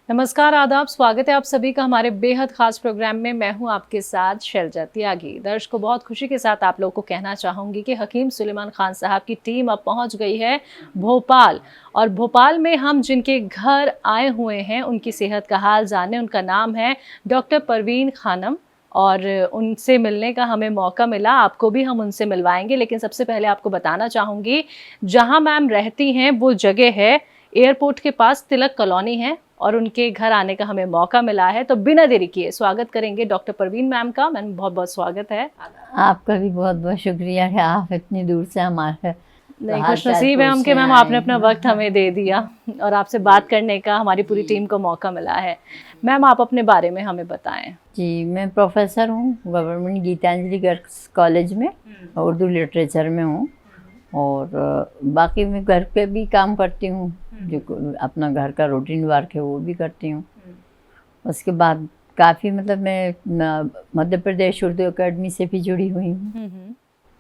नमस्कार, आदाब, स्वागत है आप सभी का हमारे बेहद खास प्रोग्राम में। मैं हूं आपके साथ शैलजा त्यागी। दर्शकों, बहुत खुशी के साथ आप लोगों को कहना चाहूँगी कि हकीम सुलेमान खान साहब की टीम अब पहुंच गई है भोपाल। और भोपाल में हम जिनके घर आए हुए हैं उनकी सेहत का हाल जानने। उनका नाम है डॉक्टर परवीन खानम और उनसे मिलने का हमें मौका मिला। आपको भी हम उनसे मिलवाएंगे, लेकिन सबसे पहले आपको बताना चाहूँगी जहाँ मैम रहती हैं वो जगह है एयरपोर्ट के पास, तिलक कॉलोनी है, और उनके घर आने का हमें मौका मिला है। तो बिना देरी किए स्वागत करेंगे डॉक्टर परवीन मैम का। मैम, बहुत बहुत स्वागत है। आपका भी बहुत बहुत शुक्रिया कि आप इतनी दूर से हमारे नहीं, खुश नसीब है हम कि मैम आपने अपना वक्त हमें दे दिया और आपसे बात करने का हमारी पूरी टीम को मौका मिला है। मैम, आप अपने बारे में हमें बताएं। जी, मैं प्रोफेसर हूँ गवर्नमेंट गीतांजलि गर्ल्स कॉलेज में, उर्दू लिटरेचर में हूँ। और बाकी मैं घर पे भी काम करती हूँ, जो अपना घर का रूटीन वर्क है वो भी करती हूँ। उसके बाद काफ़ी मतलब मैं मध्य प्रदेश उर्दू अकेडमी से भी जुड़ी हुई हूँ।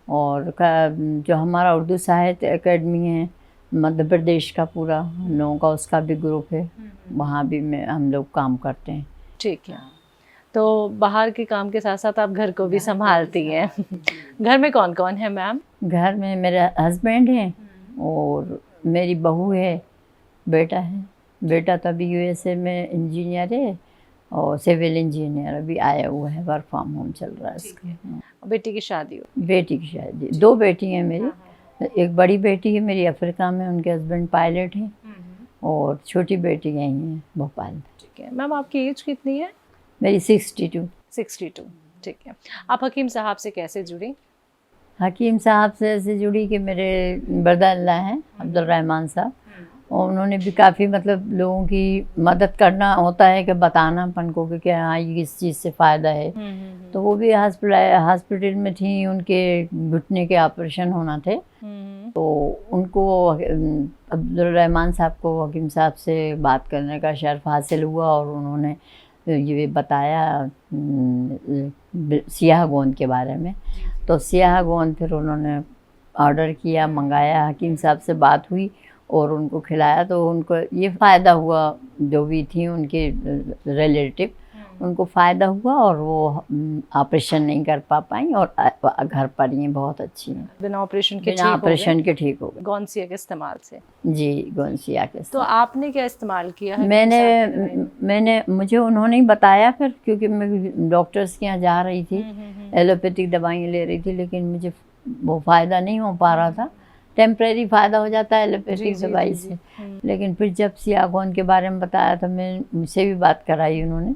और जो हमारा उर्दू साहित्य एकेडमी है मध्य प्रदेश का, पूरा हम लोगों का उसका भी ग्रुप है, वहाँ भी हम लोग काम करते हैं। ठीक है, तो बाहर के काम के साथ साथ आप घर को भी संभालती हैं। घर में कौन कौन है मैम? घर में मेरे हस्बैंड हैं और मेरी बहू है, बेटा है। बेटा तो अभी यूएसए में इंजीनियर है और सिविल इंजीनियर, अभी आया हुआ है, वर्क फ्रॉम होम चल रहा है इसका। बेटी की शादी हो? बेटी की शादी, 2 बेटी हैं मेरी। एक बड़ी बेटी है मेरी अफ्रीका में, उनके हस्बैंड पायलट हैं, और छोटी बेटी यहीं है भोपाल में। ठीक है मैम, आपकी एज कितनी है? मेरी 62। 62। ठीक है, आप हकीम साहब से कैसे जुड़ी? हकीम साहब से ऐसे जुड़ी कि मेरे ब्रदर-इन-लॉ हैं अब्दुल रहमान साहब, और उन्होंने भी काफ़ी मतलब लोगों की मदद करना होता है कि बताना अपन को कि क्या हाँ ये इस चीज़ से फ़ायदा है। तो वो भी हॉस्पिटल में थी, उनके घुटने के ऑपरेशन होना थे, तो उनको अब्दुल रहमान साहब को हकीम साहब से बात करने का शर्फ हासिल हुआ, और उन्होंने ये बताया सियाह गोंद के बारे में। तो सियाह गोंद फिर उन्होंने ऑर्डर किया, मंगाया, हकीम साहब से बात हुई और उनको खिलाया, तो उनको ये फ़ायदा हुआ, जो भी थी उनके रिलेटिव, उनको फ़ायदा हुआ और वो ऑपरेशन नहीं कर पाई और घर पर ही बहुत अच्छी हैं, बिना ऑपरेशन के ठीक हो गए गौनसिया के इस्तेमाल से। जी, गौनसिया के। तो आपने क्या इस्तेमाल किया है? मैंने मुझे उन्होंने ही बताया फिर, क्योंकि मैं डॉक्टर्स के यहाँ जा रही थी, एलोपैथिक दवाइयाँ ले रही थी, लेकिन मुझे वो फ़ायदा नहीं हो पा रहा था। टेम्परेरी फ़ायदा हो जाता है एलोपैथिक दवाई से, लेकिन फिर जब सियाह गोंद के बारे में बताया तो मैं मुझसे भी बात कराई उन्होंने,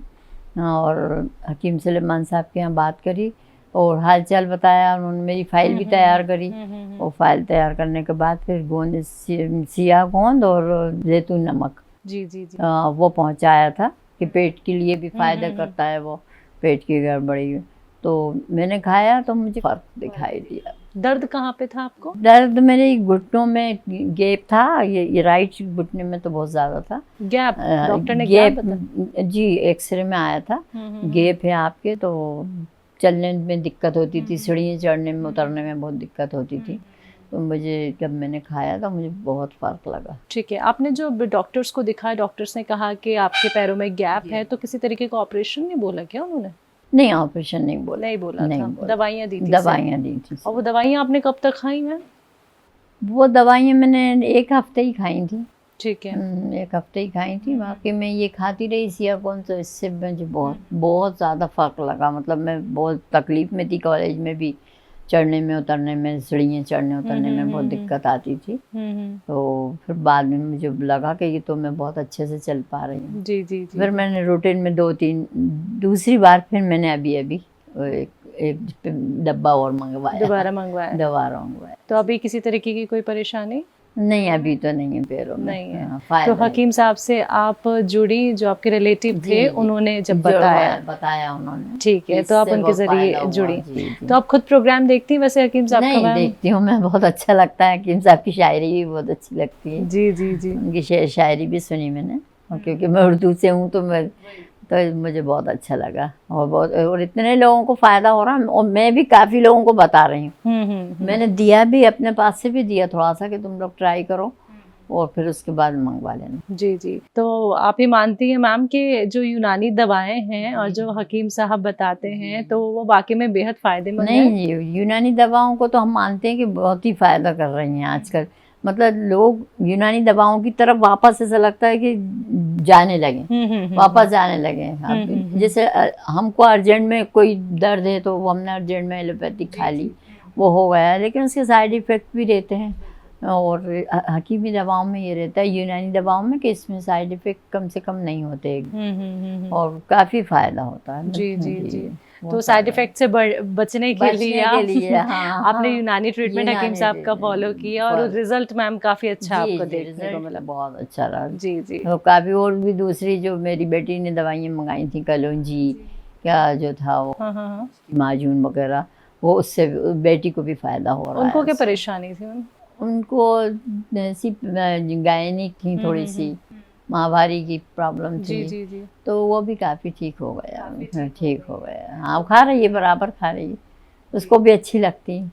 और हकीम सुलेमान साहब के यहाँ बात करी और हाल चाल बताया। उन्होंने मेरी फ़ाइल भी तैयार करी, और फाइल तैयार करने के बाद फिर गोंद, सियाह गोंद और जैतून नमक वो पहुँचाया था कि पेट के लिए भी फ़ायदा करता है वो, पेट की गड़बड़ी। तो मैंने खाया तो मुझे फ़र्क दिखाई दिया। दर्द कहाँ पे था आपको? दर्द मेरे घुटनों में गैप था, ये राइट घुटने में तो बहुत ज़्यादा था गैप। डॉक्टर ने गैप जी एक्सरे में आया था, गैप है आपके, तो चलने में दिक्कत होती थी, सीढ़ियाँ चढ़ने में उतरने में बहुत दिक्कत होती थी। तो मुझे जब मैंने खाया तो मुझे बहुत फ़र्क लगा। ठीक है, आपने जो डॉक्टर्स को दिखाया, डॉक्टर्स ने कहा कि आपके पैरों में गैप है, तो किसी तरीके का ऑपरेशन नहीं बोला क्या उन्होंने? नहीं, ऑपरेशन नहीं बोला था। दवाइयाँ दी थी? दवाइयाँ दी थी। और वो दवाइयाँ आपने कब तक खाई मैम? वो दवाइयाँ मैंने 1 हफ्ते ही खाई थी। ठीक है, 1 हफ्ते ही खाई थी। बाकी मैं ये खाती रही सियाह गोंद, तो इससे मुझे बहुत ज़्यादा फ़र्क लगा। मतलब मैं बहुत तकलीफ़ में थी, कॉलेज में भी चढ़ने में उतरने में, सीढ़ियाँ चढ़ने उतरने में बहुत दिक्कत आती थी। तो फिर बाद में मुझे लगा कि ये तो मैं बहुत अच्छे से चल पा रही हूँ। जी। फिर मैंने रूटीन में 2-3 दूसरी बार फिर मैंने अभी एक डब्बा और दोबारा मंगवाया। तो अभी किसी तरीके की कोई परेशानी नहीं, अभी तो नहीं है पैरों में। नहीं है। तो हकीम साहब से आप जुड़ी, जो आपके रिलेटिव थे उन्होंने जब बताया उन्होंने। ठीक है, तो आप उनके जरिए जुड़ी। तो आप खुद प्रोग्राम देखती हैं वैसे हकीम साहब का? नहीं, देखती हूँ मैं, बहुत अच्छा लगता है। हकीम साहब की शायरी भी बहुत अच्छी लगती है। जी। उनकी शायरी भी सुनी मैंने, और क्योंकि मैं उर्दू से हूँ तो मुझे बहुत अच्छा लगा, और इतने लोगों को फ़ायदा हो रहा है, और मैं भी काफ़ी लोगों को बता रही हूँ। मैंने दिया भी, अपने पास से भी दिया थोड़ा सा कि तुम लोग ट्राई करो, और फिर उसके बाद मंगवा लेना। जी जी। तो आप ये मानती हैं मैम कि जो यूनानी दवाएं हैं और जो हकीम साहब बताते हैं तो वो वाकई में बेहद फायदेमंद है? नहीं, यूनानी दवाओं को तो हम मानते हैं कि बहुत ही फायदा कर रही हैं आजकल। मतलब लोग यूनानी दवाओं की तरफ वापस ऐसा लगता है कि जाने लगे, वापस जाने लगे। अब जैसे हमको अर्जेंट में कोई दर्द है तो वो हमने अर्जेंट में एलोपैथिक खा ली, वो हो गया, लेकिन उसके साइड इफ़ेक्ट भी रहते हैं। और हकीमी दवाओं में ये रहता है, यूनानी दवाओं में, कि इसमें साइड इफ़ेक्ट कम से कम नहीं होते और काफ़ी फ़ायदा होता है। जी जी जी। तो साइड इफेक्ट से बचने के लिए हाँ, आपने यूनानी ट्रीटमेंट हकीम साहब का फॉलो किया और रिजल्ट मैम काफ़ी अच्छा आपको देखने को मिला। बहुत अच्छा रहा। जी जी। तो काफ़ी और भी दूसरी जो मेरी बेटी ने दवाइयाँ मंगाई थी, कलौंजी क्या जो था वो, हाँ, माजून वगैरह, वो उससे बेटी को भी फ़ायदा हो रहा है। उनको क्या परेशानी थी मैम? उनको ऐसी गायनिक थी, थोड़ी सी माहवारी की प्रॉब्लम थी। जी जी जी। तो वो भी काफ़ी ठीक हो गया, ठीक हो गया। हाँ, वो खा रही है, बराबर खा रही है, उसको भी अच्छी लगती है।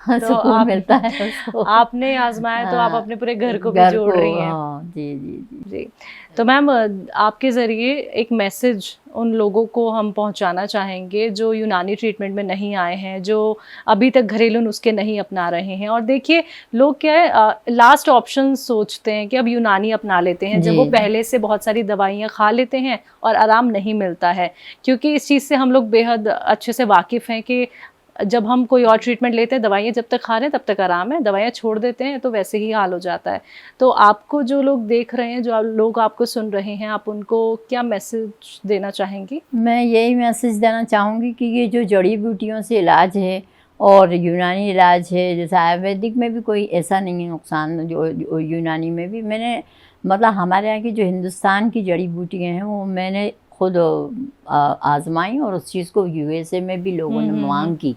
हाँ, तो सुकून मिलता है उसको। आपने आजमाया तो आप अपने पूरे घर को भी जोड़ रही हैं। हाँ, जी जी जी जी। तो मैम आपके ज़रिए एक मैसेज उन लोगों को हम पहुंचाना चाहेंगे जो यूनानी ट्रीटमेंट में नहीं आए हैं, जो अभी तक घरेलू नुस्खे नहीं अपना रहे हैं। और देखिए लोग क्या है लास्ट ऑप्शन सोचते हैं कि अब यूनानी अपना लेते हैं, जब वो पहले से बहुत सारी दवाइयाँ खा लेते हैं और आराम नहीं मिलता है। क्योंकि इस चीज़ से हम लोग बेहद अच्छे से वाकिफ़ हैं कि जब हम कोई और ट्रीटमेंट लेते हैं, दवाइयाँ जब तक खा रहे हैं तब तक आराम है, दवाइयाँ छोड़ देते हैं तो वैसे ही हाल हो जाता है। तो आपको जो लोग देख रहे हैं, जो लोग आपको सुन रहे हैं, आप उनको क्या मैसेज देना चाहेंगी? मैं यही मैसेज देना चाहूँगी कि ये जो जड़ी बूटियों से इलाज है और यूनानी इलाज है, जैसे आयुर्वेदिक में भी कोई ऐसा नहीं है नुकसान, जो यूनानी में भी मैंने, मतलब हमारे यहाँ की जो हिंदुस्तान की जड़ी बूटियाँ हैं वो मैंने खुद आजमाई, और उस चीज़ को यूएसए में भी लोगों ने मांग की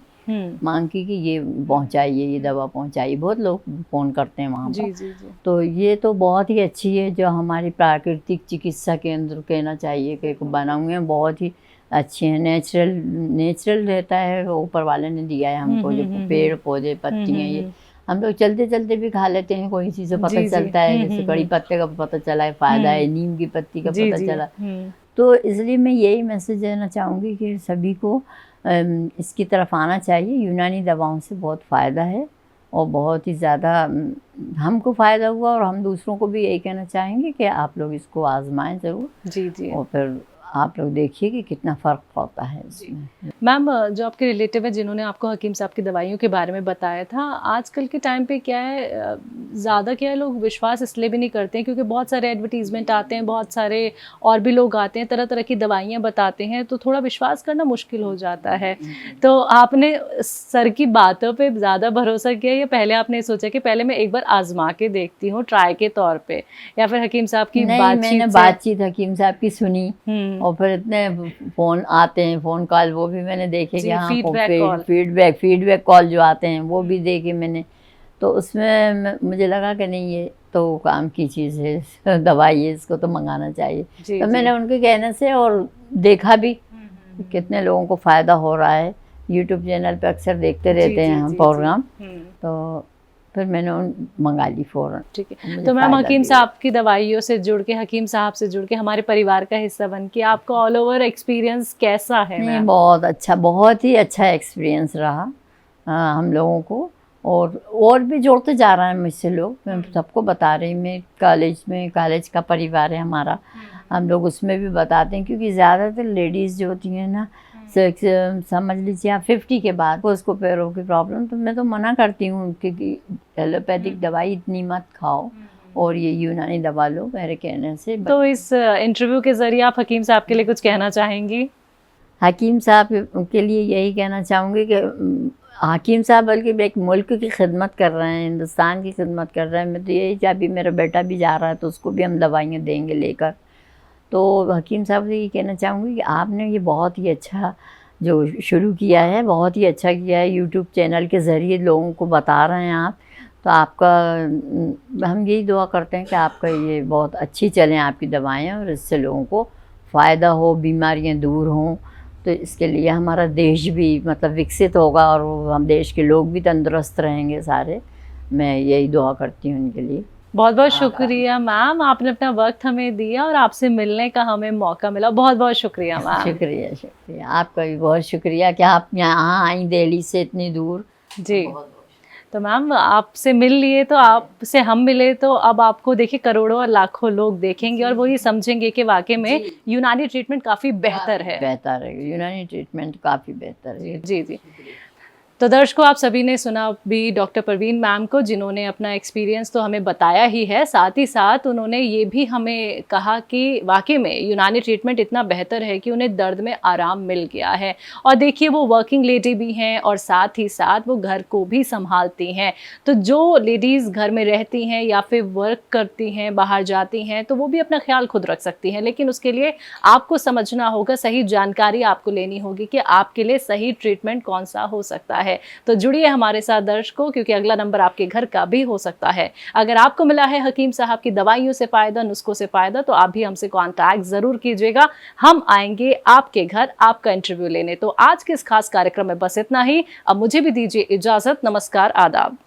कि ये पहुंचाइए, ये दवा पहुंचाइए। बहुत लोग फ़ोन करते हैं वहाँ पर। जी जी जी। तो ये तो बहुत ही अच्छी है, जो हमारी प्राकृतिक चिकित्सा केंद्र कहना चाहिए कि बना हुए हैं, बहुत ही अच्छे हैं। नेचुरल रहता है, ऊपर वाले ने दिया है हमको, जो पेड़ पौधे पत्तियाँ, ये हम लोग चलते चलते भी खा लेते हैं, कोई चीज़ पता चलता है, जैसे कड़ी पत्ते का पता चला है फ़ायदा है, नीम की पत्ती का पता चला। तो इसलिए मैं यही मैसेज देना चाहूँगी कि सभी को इसकी तरफ आना चाहिए। यूनानी दवाओं से बहुत फ़ायदा है और बहुत ही ज़्यादा हमको फ़ायदा हुआ, और हम दूसरों को भी यही कहना चाहेंगे कि आप लोग इसको आजमाएं ज़रूर। जी जी। और फिर आप लोग देखिए कि कितना फ़र्क पड़ता है इसमें। मैम जो आपके रिलेटिव है जिन्होंने आपको हकीम साहब की दवाइयों के बारे में बताया था, आजकल के टाइम पे क्या है, ज़्यादा क्या है, लोग विश्वास इसलिए भी नहीं करते हैं क्योंकि बहुत सारे एडवर्टीज़मेंट आते हैं, बहुत सारे और भी लोग आते हैं, तरह तरह की दवाइयाँ बताते हैं, तो थोड़ा विश्वास करना मुश्किल हो जाता है। तो आपने सर की बातों पर ज़्यादा भरोसा किया या पहले आपने सोचा कि पहले मैं एक बार आजमा के देखती हूँ ट्राई के तौर पर, या फिर हकीम साहब की बातचीत हकीम साहब की सुनी, और फिर इतने फ़ोन आते हैं, फ़ोन कॉल वो भी मैंने देखे कि हाँ, फीडबैक कॉल जो आते हैं वो भी देखे मैंने। तो उसमें मुझे लगा कि नहीं, ये तो काम की चीज़ है, दवाई है, इसको तो मंगाना चाहिए। तो मैंने उनके कहने से और देखा भी कितने लोगों को फ़ायदा हो रहा है। यूट्यूब चैनल पे अक्सर देखते रहते हैं हम प्रोग्राम, तो फिर मैंने मंगा ली फ़ौरन। ठीक है। तो मैम हकीम साहब की दवाइयों से जुड़ के, हकीम साहब से जुड़ के, हमारे परिवार का हिस्सा बन के आपका ऑल ओवर एक्सपीरियंस कैसा है? नहीं, बहुत अच्छा, बहुत ही अच्छा एक्सपीरियंस रहा हम लोगों को, और भी जोड़ते जा रहे हैं मुझसे लोग। मैं सबको बता रही, मैं कॉलेज का परिवार है हमारा, हम लोग उसमें भी बताते हैं, क्योंकि ज़्यादातर लेडीज़ जो होती हैं ना, समझ लीजिए आप 50 के बाद उसको पैरों की प्रॉब्लम, तो मैं तो मना करती हूँ क्योंकि एलोपैथिक दवाई इतनी मत खाओ और ये यूनानी दवा लो, मेरे कहने से। तो इस इंटरव्यू के ज़रिए आप हकीम साहब के लिए कुछ कहना चाहेंगी? हकीम साहब के लिए यही कहना चाहूँगी कि हकीम साहब बल्कि एक मुल्क की खिदमत कर रहे हैं, हिंदुस्तान की खिदमत कर रहे हैं। मैं तो यही, अभी मेरा बेटा भी जा रहा है तो उसको भी हम दवाइयाँ देंगे लेकर। तो हकीम साहब से ये कहना चाहूँगी कि आपने ये बहुत ही अच्छा जो शुरू किया है, बहुत ही अच्छा किया है। यूट्यूब चैनल के ज़रिए लोगों को बता रहे हैं आप, तो आपका हम यही दुआ करते हैं कि आपका ये बहुत अच्छी चलें आपकी दवाएं, और इससे लोगों को फ़ायदा हो, बीमारियां दूर हों। तो इसके लिए हमारा देश भी मतलब विकसित होगा और हम देश के लोग भी तंदुरुस्त रहेंगे सारे। मैं यही दुआ करती हूँ उनके लिए। बहुत बहुत शुक्रिया मैम, आपने अपना वक्त हमें दिया और आपसे मिलने का हमें मौका मिला। बहुत बहुत शुक्रिया मैम। शुक्रिया शुक्रिया, आपका भी बहुत शुक्रिया कि आप यहाँ आई दिल्ली से इतनी दूर। जी, तो मैम आपसे मिल लिए तो आपसे हम मिले तो अब आपको देखिए करोड़ों और लाखों लोग देखेंगे और वो ये समझेंगे कि वाकई में यूनानी ट्रीटमेंट काफ़ी बेहतर है। बेहतर है, यूनानी ट्रीटमेंट काफ़ी बेहतर है। जी जी। तो दर्शकों, आप सभी ने सुना भी डॉक्टर परवीन मैम को, जिन्होंने अपना एक्सपीरियंस तो हमें बताया ही है, साथ ही साथ उन्होंने ये भी हमें कहा कि वाकई में यूनानी ट्रीटमेंट इतना बेहतर है कि उन्हें दर्द में आराम मिल गया है। और देखिए वो वर्किंग लेडी भी हैं और साथ ही साथ वो घर को भी संभालती हैं। तो जो लेडीज़ घर में रहती हैं या फिर वर्क करती हैं, बाहर जाती हैं, तो वो भी अपना ख्याल खुद रख सकती हैं, लेकिन उसके लिए आपको समझना होगा, सही जानकारी आपको लेनी होगी कि आपके लिए सही ट्रीटमेंट कौन सा हो सकता है। तो जुड़िए हमारे साथ दर्शकों, क्योंकि अगला नंबर आपके घर का भी हो सकता है। अगर आपको मिला है हकीम साहब की दवाइयों से फायदा, नुस्खों से फायदा, तो आप भी हमसे कांटेक्ट जरूर कीजिएगा। हम आएंगे आपके घर आपका इंटरव्यू लेने। तो आज के इस खास कार्यक्रम में बस इतना ही। अब मुझे भी दीजिए इजाजत। नमस्कार, आदाब।